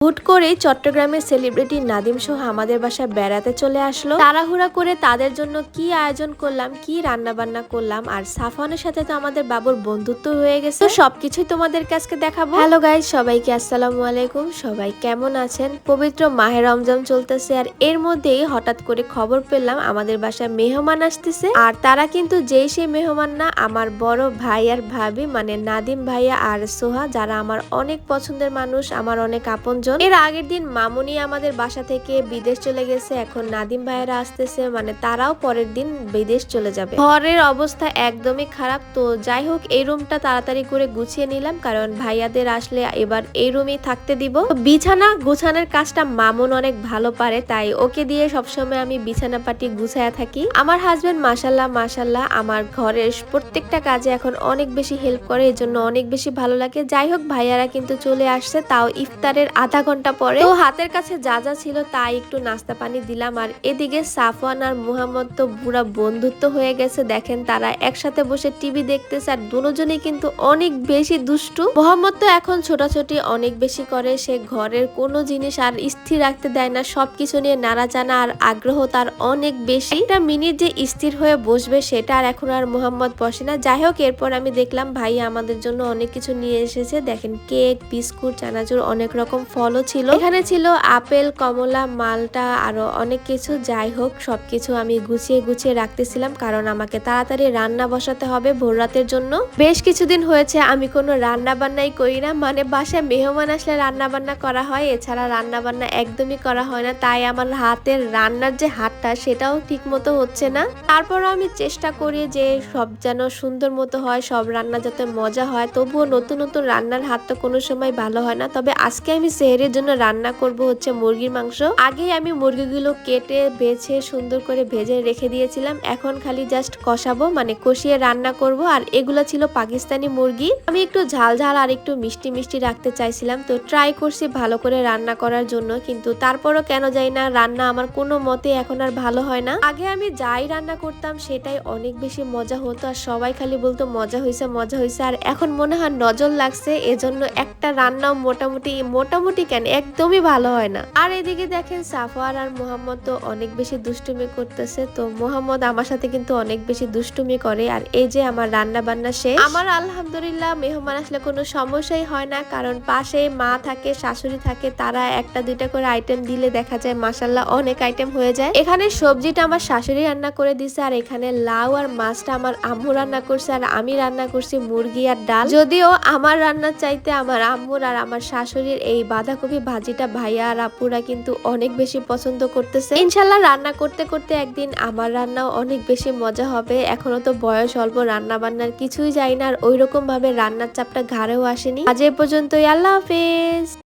হুট করেই চট্টগ্রামের সেলিব্রিটি নাদিম সোহা আমাদের বাসায় বেড়াতে চলে আসলো। তাড়াহুড়া করে তাদের জন্য কি আয়োজন করলাম, কি রান্না বান্না করলাম, আর সাফওয়ানের সাথে তো আমাদের বাবুর বন্ধুত্ব হয়ে গেছে। তো সবকিছুই তোমাদের কাছে দেখাবো। হ্যালো গাইস, সবাইকে আসসালামু আলাইকুম। সবাই কেমন আছেন? পবিত্র মাহে রমজান চলতেছে, আর এর মধ্যেই হঠাৎ করে খবর পেলাম আমাদের বাসায় মেহমান আসতেছে। আর তারা কিন্তু যেই সেই মেহমান না, আমার বড় ভাই আর ভাবি, মানে নাদিম ভাইয়া আর সোহা, যারা আমার অনেক পছন্দের মানুষ, আমার অনেক আপনজন। এর আগের দিন মামুনি আমাদের বাসা থেকে বিদেশ চলে গেছে, এখন নাদিম ভাইয়েরা আসতেছে, মানে তারাও পরের দিন বিদেশ চলে যাবে। ঘরের অবস্থা একদমই খারাপ। তো যাই হোক, এই রুমটা তাড়াতাড়ি করে গুছিয়ে নিলাম, কারণ ভাইয়াদের আসলে এবার এই রুমেই থাকতে দিব। বিছানা গুছানোর কাজটা মামুন অনেক ভালো পারে, তাই ওকে দিয়ে সবসময় আমি বিছানা পাটি গুছায়া থাকি। আমার হাজবেন্ড মাশাল্লাহ মাশাল্লাহ আমার ঘরের প্রত্যেকটা কাজে এখন অনেক বেশি হেল্প করে, এই জন্য অনেক বেশি ভালো লাগে। যাই হোক, ভাইয়ারা কিন্তু চলে আসছে, তাও ইফতারের আধা ঘন্টা পরে। তো হাতের কাছে যা যা ছিল তাই একটু নাস্তা পানি দিলাম। আর এদিকে সাফওয়ান আর মুহাম্মদ তো পুরা বন্ধুত্ব হয়ে গেছে। দেখেন, তারা একসাথে বসে টিভি দেখতেছে, আর দুজনেই কিন্তু অনেক বেশি দুষ্টু। মুহাম্মদ তো এখন ছোটাছুটি অনেক বেশি করে, সে ঘরের কোনো জিনিস আর স্থির রাখতে দেয় না, সবকিছু নিয়ে নাড়াচানা আর আগ্রহ তার অনেক বেশি। একটা মিনিট যে স্থির হয়ে বসবে সেটা আর এখন আর মুহাম্মদ বসে না। যাই হোক, এরপর আমি দেখলাম ভাই আমাদের জন্য অনেক কিছু নিয়ে এসেছে। দেখেন, কেক, বিস্কুট, চানাচুর, অনেক রকম ফলও ছিল। এখানে ছিল আপেল, কমলা, মালটা, আরো অনেক কিছু। যাই হোক, সবকিছু আমি গুছিয়ে গুছিয়ে রাখতেছিলাম, কারণ আমাকে তাড়াতাড়ি রান্না বসাতে হবে ভোর রাতের জন্য। বেশ কিছুদিন হয়েছে আমি কোনো রান্না বান্নাই করি না, মানে বাসায় মেহমান আসলে রান্না বান্না করা হয়, এছাড়া রান্না বান্না একদমই করা হয় না। তাই আমার হাতের রান্নার যে হাতটা, সেটাও ঠিক মতো হচ্ছে না। তারপরও আমি চেষ্টা করি যে সব যেন সুন্দর মতো হয়, সব রান্না যাতে মজা হয়। তবুও নতুন নতুন রান্নার হাত তো কোনো সময় ভালো হয় না। তবে আজকে আমি সেহরির জন্য রান্না করব হচ্ছে মুরগির মাংস। আগেই আমি মুরগিগুলো কেটে বেছে সুন্দর করে ভেজে রেখে দিয়েছিলাম, এখন খালি জাস্ট কষাবো, মানে কষিয়ে রান্না করব। আর এগুলো ছিল পাকিস্তানি মুরগি। আমি একটু ঝাল ঝাল আর একটু মিষ্টি মিষ্টি রাখতে চাইছিলাম, তো ট্রাই করছি ভালো করে রান্না করার জন্য, কিন্তু তারপরও কেন যাই না, রান্না আমার কোনো মতে এখন আর ভালো হয় না। আগে আমি যাই রান্না করতাম সেটাই অনেক বেশি মজা হতো, আর সবাই খালি বলতো মজা হয়েছে মজা হয়েছে। আর এখন মনে হয় নজর লাগছে, এজন্য একটা রান্নাও মোটামুটি কেন একদমই ভালো হয় না। আর এদিকে দেখেন, সাফওয়ার আর মোহাম্মদ তো অনেক বেশি দুষ্টুমি করতেছে। তো মোহাম্মদ আমার সাথে কিন্তু অনেক বেশি দুষ্টুমি করে। আর এই যে আমার রান্না বান্না শেষ। আমার আলহামদুলিল্লাহ মেহমান আসলে কোনো সমস্যাই হয় না, কারণ পাশে মা থাকে, শাশুড়ি থাকে, তারা একটা দুইটা করে আইটেম দিলে দেখা যায় মাশাল্লাহ অনেক আইটেম হয়ে যায়। এখানে সবজিটা আমার শাশুড়ি রান্না করে দিছে, আর এখানে লাউ আর মাছটা আমার আম্মু রান্না করছে, আর আমি রান্না করছি মুরগি আর ডাল। যদিও আমার রান্নার চাইতে আমার আম্মুর আর আমার শাশুড়ির এই বাঁধাকপি ভাজিটা ভাইয়া আর আপুরা কিন্তু অনেক বেশি পছন্দ করতেছে। ইনশাল্লাহ রান্না করতে করতে একদিন আমার রান্নাও অনেক বেশি মজা হবে। এখনো তো বয়স অল্প, রান্না বান্নার কিছুই যাই না, আর ওইরকম ভাবে রান্নার চাপটা ঘাড়েও আসেনি। আজ এ পর্যন্তই, আল্লাহ হাফেজ।